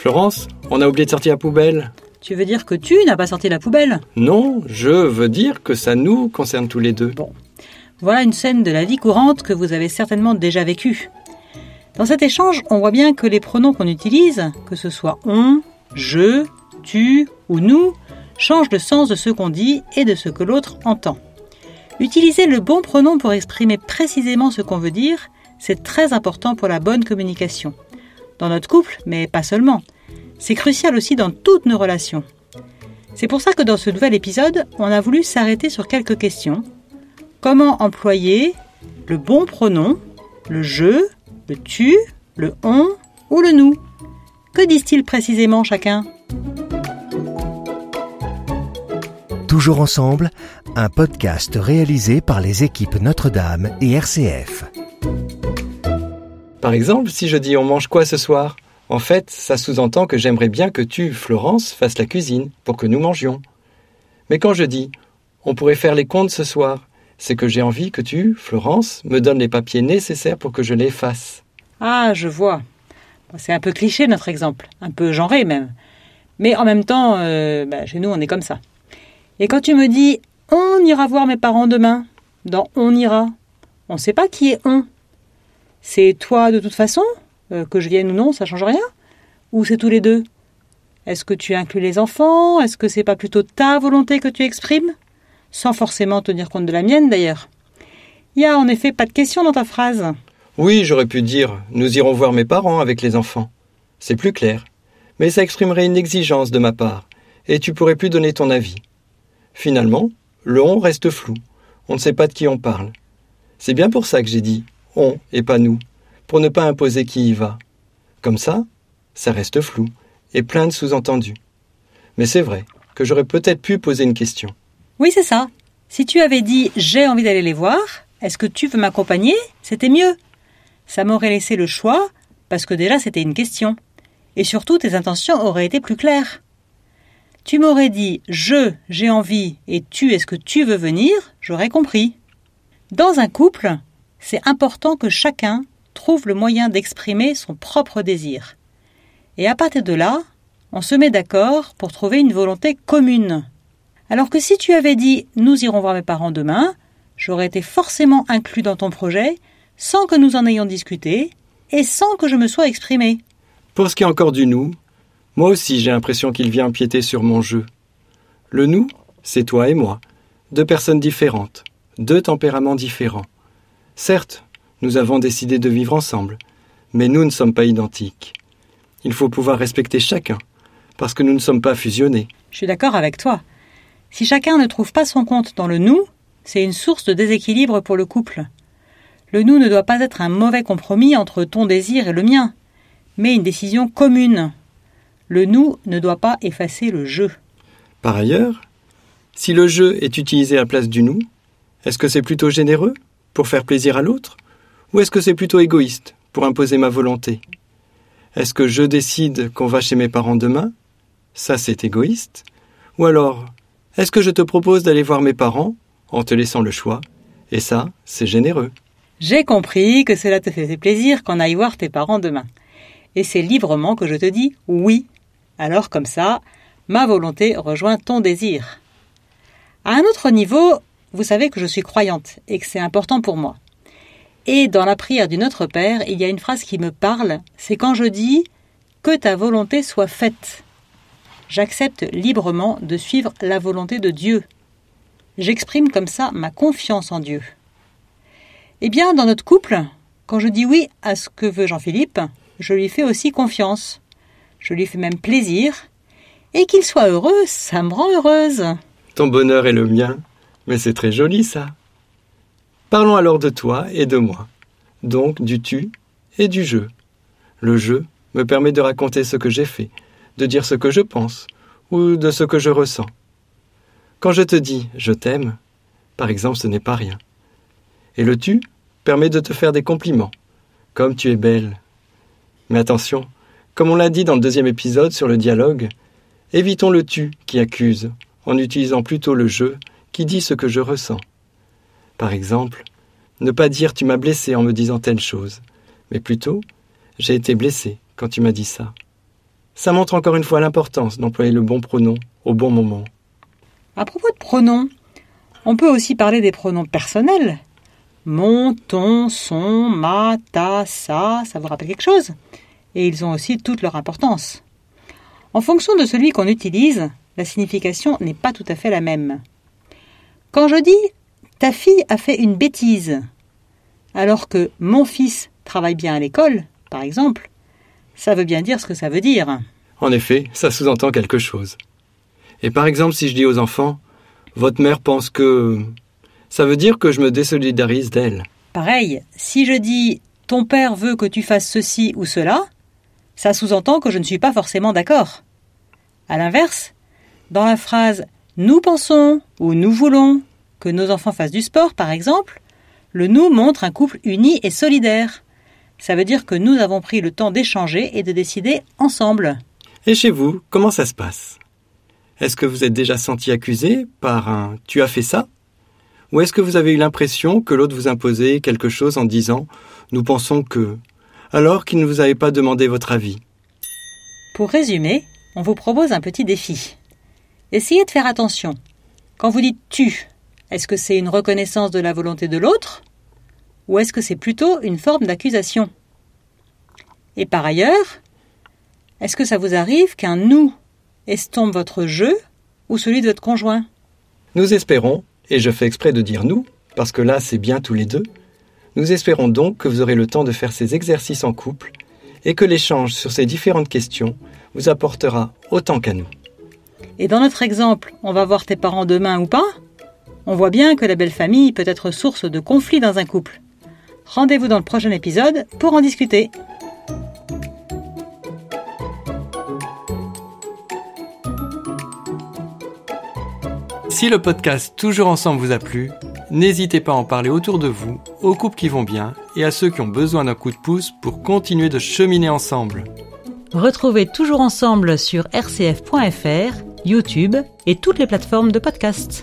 Florence, on a oublié de sortir la poubelle. Tu veux dire que tu n'as pas sorti la poubelle? Non, je veux dire que ça nous concerne tous les deux. Bon, voilà une scène de la vie courante que vous avez certainement déjà vécue. Dans cet échange, on voit bien que les pronoms qu'on utilise, que ce soit on, je, tu ou nous, changent le sens de ce qu'on dit et de ce que l'autre entend. Utiliser le bon pronom pour exprimer précisément ce qu'on veut dire, c'est très important pour la bonne communication. Dans notre couple, mais pas seulement. C'est crucial aussi dans toutes nos relations. C'est pour ça que dans ce nouvel épisode, on a voulu s'arrêter sur quelques questions. Comment employer le bon pronom, le je, le tu, le on ou le nous? Que disent-ils précisément chacun? Toujours ensemble, un podcast réalisé par les équipes Notre-Dame et RCF. Par exemple, si je dis « on mange quoi ce soir ?» En fait, ça sous-entend que j'aimerais bien que tu, Florence, fasses la cuisine pour que nous mangions. Mais quand je dis « on pourrait faire les comptes ce soir », c'est que j'ai envie que tu, Florence, me donnes les papiers nécessaires pour que je les fasse. Ah, je vois. C'est un peu cliché notre exemple, un peu genré même. Mais en même temps, chez nous on est comme ça. Et quand tu me dis « on ira voir mes parents demain », dans « on ira », on ne sait pas qui est « on ». C'est toi de toute façon, que je vienne ou non, ça change rien? Ou c'est tous les deux? Est-ce que tu inclus les enfants? Est-ce que c'est pas plutôt ta volonté que tu exprimes? Sans forcément tenir compte de la mienne d'ailleurs. Il y a en effet pas de question dans ta phrase. Oui, j'aurais pu dire « nous irons voir mes parents avec les enfants ». C'est plus clair. Mais ça exprimerait une exigence de ma part, et tu pourrais plus donner ton avis. Finalement, le « on » reste flou. On ne sait pas de qui on parle. C'est bien pour ça que j'ai dit « on » et pas « nous », pour ne pas imposer qui y va. Comme ça reste flou, et plein de sous-entendus. Mais c'est vrai que j'aurais peut-être pu poser une question. Oui, c'est ça. Si tu avais dit « j'ai envie d'aller les voir », est-ce que tu veux m'accompagner? C'était mieux. Ça m'aurait laissé le choix, parce que déjà c'était une question. Et surtout, tes intentions auraient été plus claires. Tu m'aurais dit « j'ai envie » et « est-ce que tu veux venir ?» J'aurais compris. Dans un couple, c'est important que chacun trouve le moyen d'exprimer son propre désir. Et à partir de là, on se met d'accord pour trouver une volonté commune. Alors que si tu avais dit « nous irons voir mes parents demain », j'aurais été forcément inclus dans ton projet sans que nous en ayons discuté et sans que je me sois exprimé. Pour ce qui est encore du « nous », moi aussi j'ai l'impression qu'il vient empiéter sur mon jeu. Le « nous », c'est toi et moi, deux personnes différentes, deux tempéraments différents. Certes, nous avons décidé de vivre ensemble, mais nous ne sommes pas identiques. Il faut pouvoir respecter chacun, parce que nous ne sommes pas fusionnés. Je suis d'accord avec toi. Si chacun ne trouve pas son compte dans le « nous », c'est une source de déséquilibre pour le couple. Le « nous » ne doit pas être un mauvais compromis entre ton désir et le mien, mais une décision commune. Le « nous » ne doit pas effacer le « je ». Par ailleurs, si le « je » est utilisé à la place du « nous », est-ce que c'est plutôt généreux, pour faire plaisir à l'autre, ou est-ce que c'est plutôt égoïste, pour imposer ma volonté? Est-ce que je décide qu'on va chez mes parents demain? Ça, c'est égoïste. Ou alors, est-ce que je te propose d'aller voir mes parents, en te laissant le choix? Et ça, c'est généreux. J'ai compris que cela te faisait plaisir qu'on aille voir tes parents demain. Et c'est librement que je te dis oui. Alors comme ça, ma volonté rejoint ton désir. À un autre niveau, vous savez que je suis croyante et que c'est important pour moi. Et dans la prière du Notre Père, il y a une phrase qui me parle, c'est quand je dis « que ta volonté soit faite ». J'accepte librement de suivre la volonté de Dieu. J'exprime comme ça ma confiance en Dieu. Eh bien, dans notre couple, quand je dis oui à ce que veut Jean-Philippe, je lui fais aussi confiance. Je lui fais même plaisir. Et qu'il soit heureux, ça me rend heureuse. Ton bonheur est le mien, mais c'est très joli ça. Parlons alors de toi et de moi, donc du tu et du je. Le je me permet de raconter ce que j'ai fait, de dire ce que je pense ou de ce que je ressens. Quand je te dis « je t'aime », par exemple, ce n'est pas rien. Et le tu permet de te faire des compliments, comme tu es belle. Mais attention, comme on l'a dit dans le 2e épisode sur le dialogue, évitons le tu qui accuse, en utilisant plutôt le je qui dit ce que je ressens. Par exemple, ne pas dire « tu m'as blessé en me disant telle chose », mais plutôt « j'ai été blessé quand tu m'as dit ça ». Ça montre encore une fois l'importance d'employer le bon pronom au bon moment. À propos de pronoms, on peut aussi parler des pronoms personnels. Mon, ton, son, ma, ta, ça vous rappelle quelque chose? Et ils ont aussi toute leur importance. En fonction de celui qu'on utilise, la signification n'est pas tout à fait la même. Quand je dis « ta fille a fait une bêtise », alors que « mon fils travaille bien à l'école », par exemple, ça veut bien dire ce que ça veut dire. En effet, ça sous-entend quelque chose. Et par exemple, si je dis aux enfants « votre mère pense que… », ça veut dire que je me désolidarise d'elle. Pareil, si je dis « ton père veut que tu fasses ceci ou cela », ça sous-entend que je ne suis pas forcément d'accord. À l'inverse, dans la phrase « nous pensons » ou « nous voulons » que nos enfants fassent du sport, par exemple, le « nous » montre un couple uni et solidaire. Ça veut dire que nous avons pris le temps d'échanger et de décider ensemble. Et chez vous, comment ça se passe? Est-ce que vous êtes déjà senti accusé par un « tu as fait ça » ou est-ce que vous avez eu l'impression que l'autre vous imposait quelque chose en disant « nous pensons que… » alors qu'il ne vous avait pas demandé votre avis? Pour résumer, on vous propose un petit défi. Essayez de faire attention. Quand vous dites « tu », est-ce que c'est une reconnaissance de la volonté de l'autre ou est-ce que c'est plutôt une forme d'accusation? Et par ailleurs, est-ce que ça vous arrive qu'un « nous » estompe votre jeu ou celui de votre conjoint? Nous espérons, et je fais exprès de dire « nous », parce que là c'est bien tous les deux, nous espérons donc que vous aurez le temps de faire ces exercices en couple et que l'échange sur ces différentes questions vous apportera autant qu'à nous. Et dans notre exemple, on va voir tes parents demain ou pas? On voit bien que la belle famille peut être source de conflits dans un couple. Rendez-vous dans le prochain épisode pour en discuter. Si le podcast Toujours Ensemble vous a plu, n'hésitez pas à en parler autour de vous, aux couples qui vont bien et à ceux qui ont besoin d'un coup de pouce pour continuer de cheminer ensemble. Retrouvez Toujours Ensemble sur rcf.fr, YouTube et toutes les plateformes de podcast.